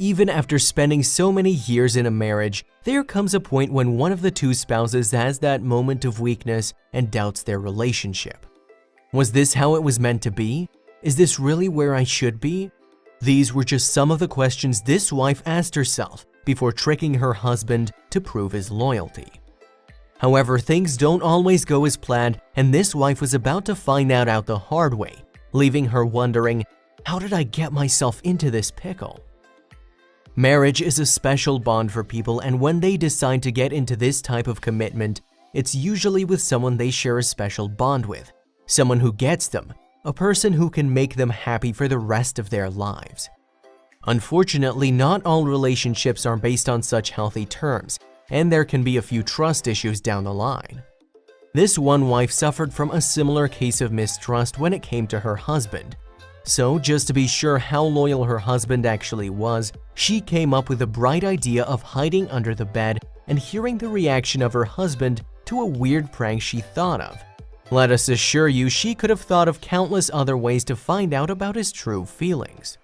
Even after spending so many years in a marriage, there comes a point when one of the two spouses has that moment of weakness and doubts their relationship. Was this how it was meant to be? Is this really where I should be? These were just some of the questions this wife asked herself before tricking her husband to prove his loyalty. However, things don't always go as planned, and this wife was about to find that out the hard way, leaving her wondering, how did I get myself into this pickle? Marriage is a special bond for people, and when they decide to get into this type of commitment, it's usually with someone they share a special bond with, someone who gets them, a person who can make them happy for the rest of their lives. Unfortunately, not all relationships are based on such healthy terms, and there can be a few trust issues down the line. This one wife suffered from a similar case of mistrust when it came to her husband. So, just to be sure how loyal her husband actually was, she came up with a bright idea of hiding under the bed and hearing the reaction of her husband to a weird prank she thought of. Let us assure you, she could have thought of countless other ways to find out about his true feelings.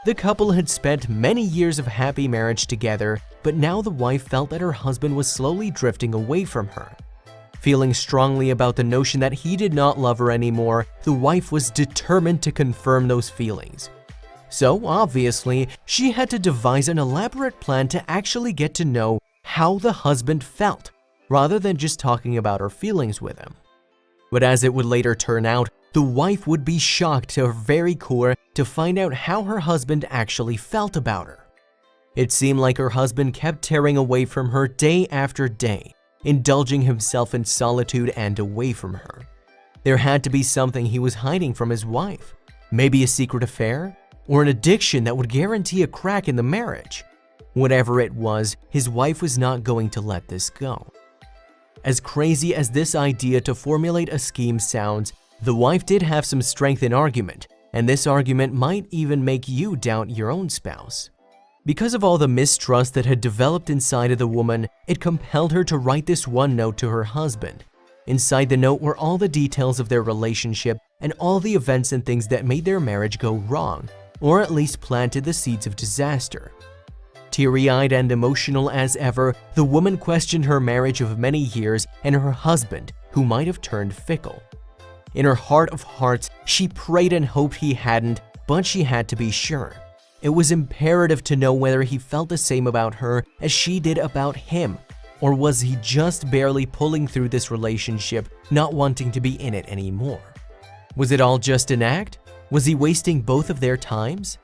The couple had spent many years of happy marriage together, but now the wife felt that her husband was slowly drifting away from her. Feeling strongly about the notion that he did not love her anymore, the wife was determined to confirm those feelings. So, obviously, she had to devise an elaborate plan to actually get to know how the husband felt, rather than just talking about her feelings with him. But as it would later turn out, the wife would be shocked to her very core to find out how her husband actually felt about her. It seemed like her husband kept tearing away from her day after day, indulging himself in solitude and away from her. There had to be something he was hiding from his wife. Maybe a secret affair? Or an addiction that would guarantee a crack in the marriage. Whatever it was, his wife was not going to let this go. As crazy as this idea to formulate a scheme sounds, the wife did have some strength in argument, and this argument might even make you doubt your own spouse. Because of all the mistrust that had developed inside of the woman, it compelled her to write this one note to her husband. Inside the note were all the details of their relationship and all the events and things that made their marriage go wrong, or at least planted the seeds of disaster. Teary-eyed and emotional as ever, the woman questioned her marriage of many years and her husband, who might have turned fickle. In her heart of hearts, she prayed and hoped he hadn't, but she had to be sure. It was imperative to know whether he felt the same about her as she did about him, or was he just barely pulling through this relationship, not wanting to be in it anymore? Was it all just an act? Was he wasting both of their times?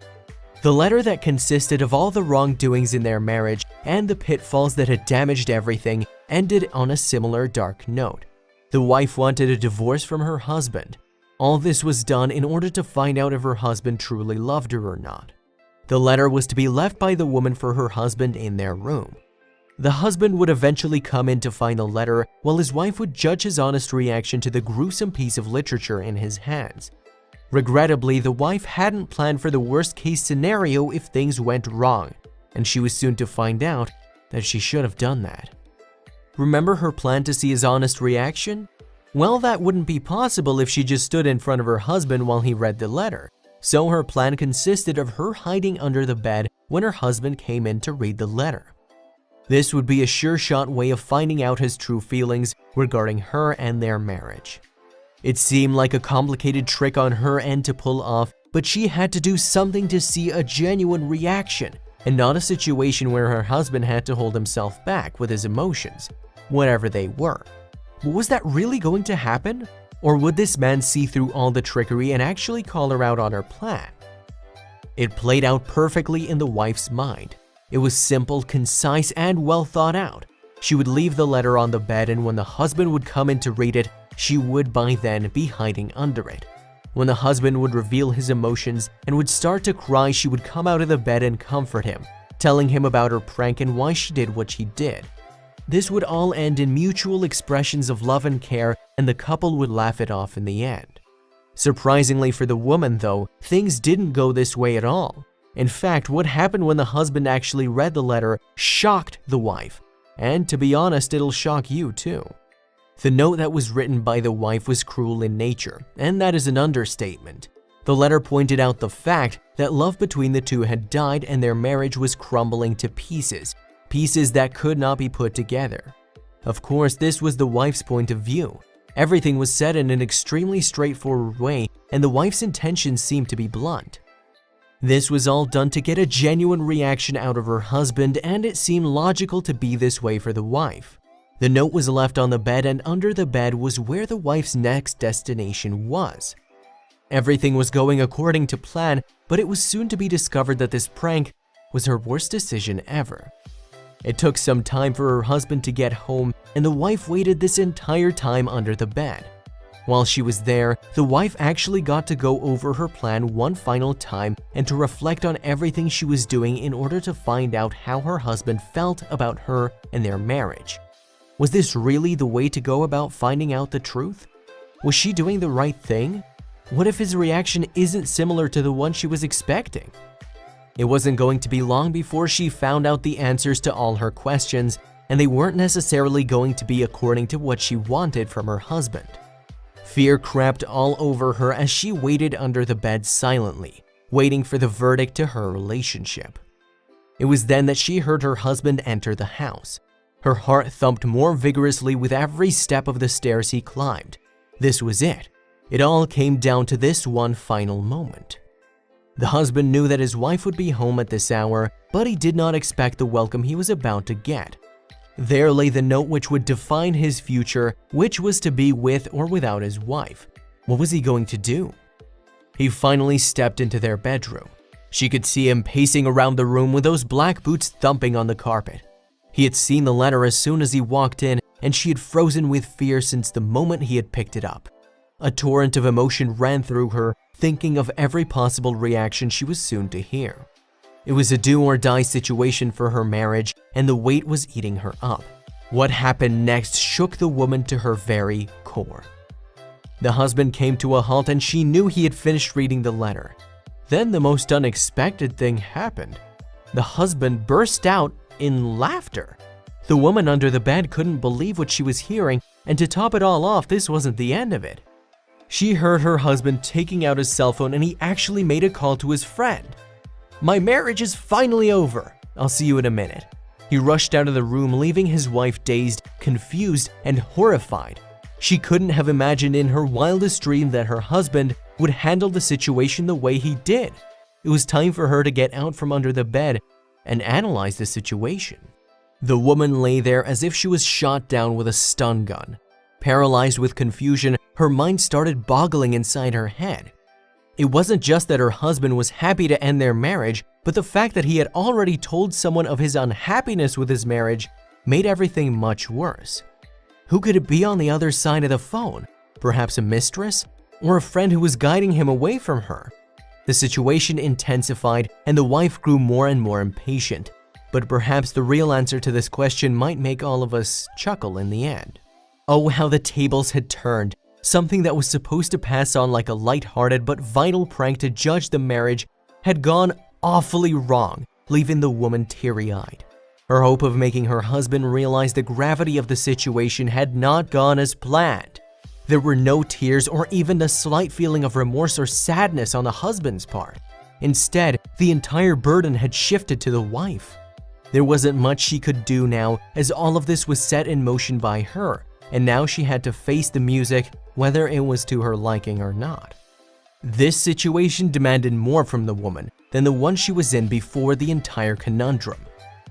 The letter that consisted of all the wrongdoings in their marriage and the pitfalls that had damaged everything ended on a similar dark note. The wife wanted a divorce from her husband. All this was done in order to find out if her husband truly loved her or not. The letter was to be left by the woman for her husband in their room. The husband would eventually come in to find the letter, while his wife would judge his honest reaction to the gruesome piece of literature in his hands. Regrettably, the wife hadn't planned for the worst-case scenario if things went wrong, and she was soon to find out that she should have done that. Remember her plan to see his honest reaction? Well, that wouldn't be possible if she just stood in front of her husband while he read the letter, so her plan consisted of her hiding under the bed when her husband came in to read the letter. This would be a sure-shot way of finding out his true feelings regarding her and their marriage. It seemed like a complicated trick on her end to pull off, but she had to do something to see a genuine reaction, and not a situation where her husband had to hold himself back with his emotions, whatever they were. But was that really going to happen? Or would this man see through all the trickery and actually call her out on her plan? It played out perfectly in the wife's mind. It was simple, concise, and well thought out. She would leave the letter on the bed, and when the husband would come in to read it, she would by then be hiding under it. When the husband would reveal his emotions and would start to cry, she would come out of the bed and comfort him, telling him about her prank and why she did what she did. This would all end in mutual expressions of love and care, and the couple would laugh it off in the end. Surprisingly for the woman, though, things didn't go this way at all. In fact, what happened when the husband actually read the letter shocked the wife. And to be honest, it'll shock you too. The note that was written by the wife was cruel in nature, and that is an understatement. The letter pointed out the fact that love between the two had died and their marriage was crumbling to pieces, pieces that could not be put together. Of course, this was the wife's point of view. Everything was said in an extremely straightforward way, and the wife's intentions seemed to be blunt. This was all done to get a genuine reaction out of her husband, and it seemed logical to be this way for the wife. The note was left on the bed, and under the bed was where the wife's next destination was. Everything was going according to plan, but it was soon to be discovered that this prank was her worst decision ever. It took some time for her husband to get home, and the wife waited this entire time under the bed. While she was there, the wife actually got to go over her plan one final time and to reflect on everything she was doing in order to find out how her husband felt about her and their marriage. Was this really the way to go about finding out the truth? Was she doing the right thing? What if his reaction isn't similar to the one she was expecting? It wasn't going to be long before she found out the answers to all her questions, and they weren't necessarily going to be according to what she wanted from her husband. Fear crept all over her as she waited under the bed silently, waiting for the verdict to her relationship. It was then that she heard her husband enter the house. Her heart thumped more vigorously with every step of the stairs he climbed. This was it. It all came down to this one final moment. The husband knew that his wife would be home at this hour, but he did not expect the welcome he was about to get. There lay the note which would define his future, which was to be with or without his wife. What was he going to do? He finally stepped into their bedroom. She could see him pacing around the room with those black boots thumping on the carpet. He had seen the letter as soon as he walked in, and she had frozen with fear since the moment he had picked it up. A torrent of emotion ran through her, thinking of every possible reaction she was soon to hear. It was a do-or-die situation for her marriage, and the weight was eating her up. What happened next shook the woman to her very core. The husband came to a halt, and she knew he had finished reading the letter. Then the most unexpected thing happened. The husband burst out in laughter. The woman under the bed couldn't believe what she was hearing, and to top it all off, this wasn't the end of it. She heard her husband taking out his cell phone, and he actually made a call to his friend. "My marriage is finally over. I'll see you in a minute." He rushed out of the room, leaving his wife dazed, confused, and horrified. She couldn't have imagined in her wildest dream that her husband would handle the situation the way he did. It was time for her to get out from under the bed and analyze the situation. The woman lay there as if she was shot down with a stun gun. Paralyzed with confusion, her mind started boggling inside her head. It wasn't just that her husband was happy to end their marriage, but the fact that he had already told someone of his unhappiness with his marriage made everything much worse. Who could it be on the other side of the phone? Perhaps a mistress? Or a friend who was guiding him away from her? The situation intensified, and the wife grew more and more impatient. But perhaps the real answer to this question might make all of us chuckle in the end. Oh, how the tables had turned. Something that was supposed to pass on like a light-hearted but vital prank to judge the marriage had gone awfully wrong, leaving the woman teary-eyed. Her hope of making her husband realize the gravity of the situation had not gone as planned. There were no tears or even a slight feeling of remorse or sadness on the husband's part. Instead, the entire burden had shifted to the wife. There wasn't much she could do now, as all of this was set in motion by her, and now she had to face the music, whether it was to her liking or not. This situation demanded more from the woman than the one she was in before the entire conundrum.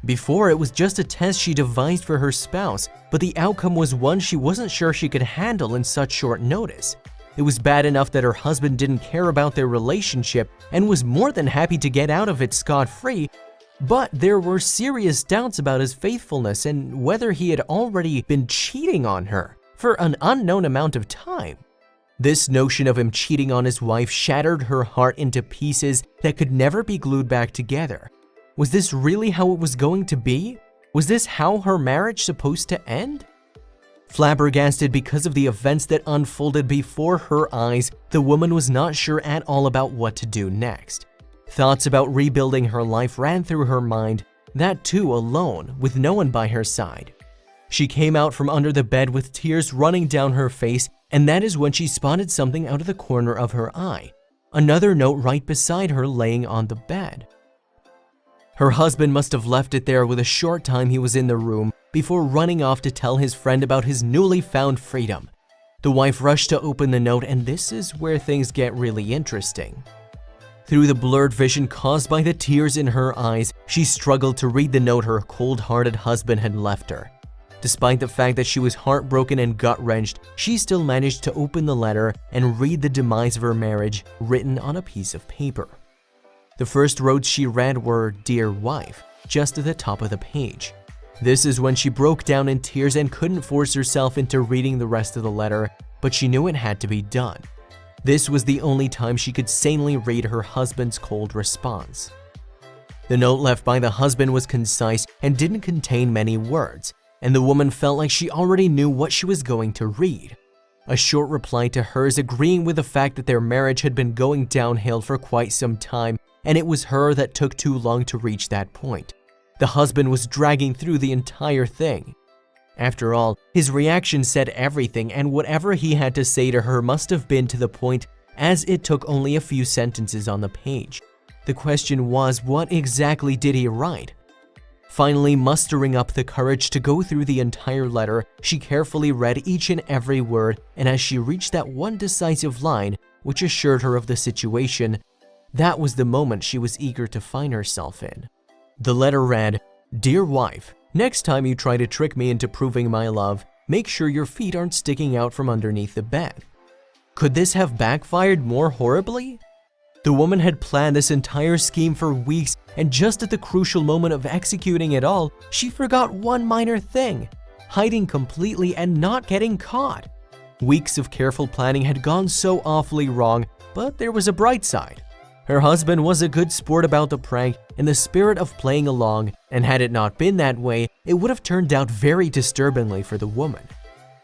Before, it was just a test she devised for her spouse, but the outcome was one she wasn't sure she could handle in such short notice. It was bad enough that her husband didn't care about their relationship and was more than happy to get out of it scot-free, but there were serious doubts about his faithfulness and whether he had already been cheating on her for an unknown amount of time. This notion of him cheating on his wife shattered her heart into pieces that could never be glued back together. Was this really how it was going to be? Was this how her marriage supposed to end? Flabbergasted because of the events that unfolded before her eyes, the woman was not sure at all about what to do next. Thoughts about rebuilding her life ran through her mind, that too alone, with no one by her side. She came out from under the bed with tears running down her face, and that is when she spotted something out of the corner of her eye. another note right beside her laying on the bed. Her husband must have left it there with a short time he was in the room before running off to tell his friend about his newly found freedom. The wife rushed to open the note, and this is where things get really interesting. Through the blurred vision caused by the tears in her eyes, she struggled to read the note her cold-hearted husband had left her. Despite the fact that she was heartbroken and gut-wrenched, she still managed to open the letter and read the demise of her marriage written on a piece of paper. The first words she read were, "Dear wife," just at the top of the page. This is when she broke down in tears and couldn't force herself into reading the rest of the letter, but she knew it had to be done. This was the only time she could sanely read her husband's cold response. The note left by the husband was concise and didn't contain many words, and the woman felt like she already knew what she was going to read. A short reply to hers agreeing with the fact that their marriage had been going downhill for quite some time, and it was her that took too long to reach that point. The husband was dragging through the entire thing. After all, his reaction said everything, and whatever he had to say to her must have been to the point, as it took only a few sentences on the page. The question was, what exactly did he write? Finally, mustering up the courage to go through the entire letter, she carefully read each and every word, and as she reached that one decisive line, which assured her of the situation, that was the moment she was eager to find herself in. The letter read, "Dear wife, next time you try to trick me into proving my love, make sure your feet aren't sticking out from underneath the bed." Could this have backfired more horribly? The woman had planned this entire scheme for weeks, and just at the crucial moment of executing it all, she forgot one minor thing: hiding completely and not getting caught. Weeks of careful planning had gone so awfully wrong, but there was a bright side. Her husband was a good sport about the prank in the spirit of playing along, and had it not been that way, it would have turned out very disturbingly for the woman.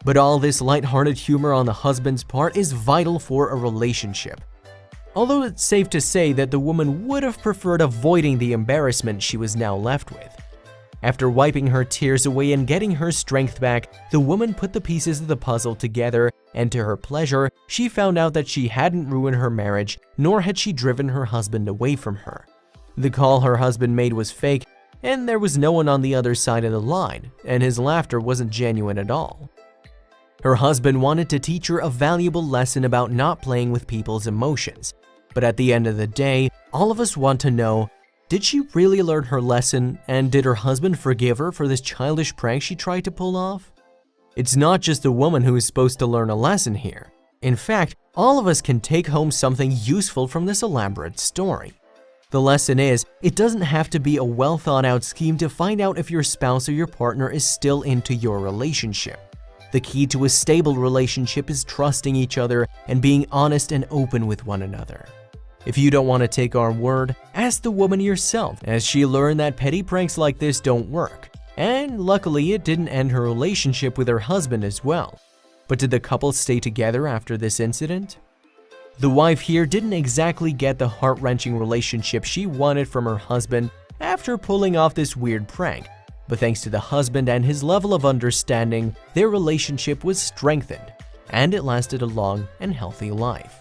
But all this lighthearted humor on the husband's part is vital for a relationship. Although it's safe to say that the woman would have preferred avoiding the embarrassment she was now left with. After wiping her tears away and getting her strength back, the woman put the pieces of the puzzle together, and to her pleasure, she found out that she hadn't ruined her marriage, nor had she driven her husband away from her. The call her husband made was fake, and there was no one on the other side of the line, and his laughter wasn't genuine at all. Her husband wanted to teach her a valuable lesson about not playing with people's emotions. But at the end of the day, all of us want to know, did she really learn her lesson, and did her husband forgive her for this childish prank she tried to pull off? It's not just the woman who is supposed to learn a lesson here. In fact, all of us can take home something useful from this elaborate story. The lesson is, it doesn't have to be a well-thought-out scheme to find out if your spouse or your partner is still into your relationship. The key to a stable relationship is trusting each other and being honest and open with one another. If you don't want to take our word, ask the woman yourself, as she learned that petty pranks like this don't work. And luckily, it didn't end her relationship with her husband as well. But did the couple stay together after this incident? The wife here didn't exactly get the heart-wrenching relationship she wanted from her husband after pulling off this weird prank. But thanks to the husband and his level of understanding, their relationship was strengthened, and it lasted a long and healthy life.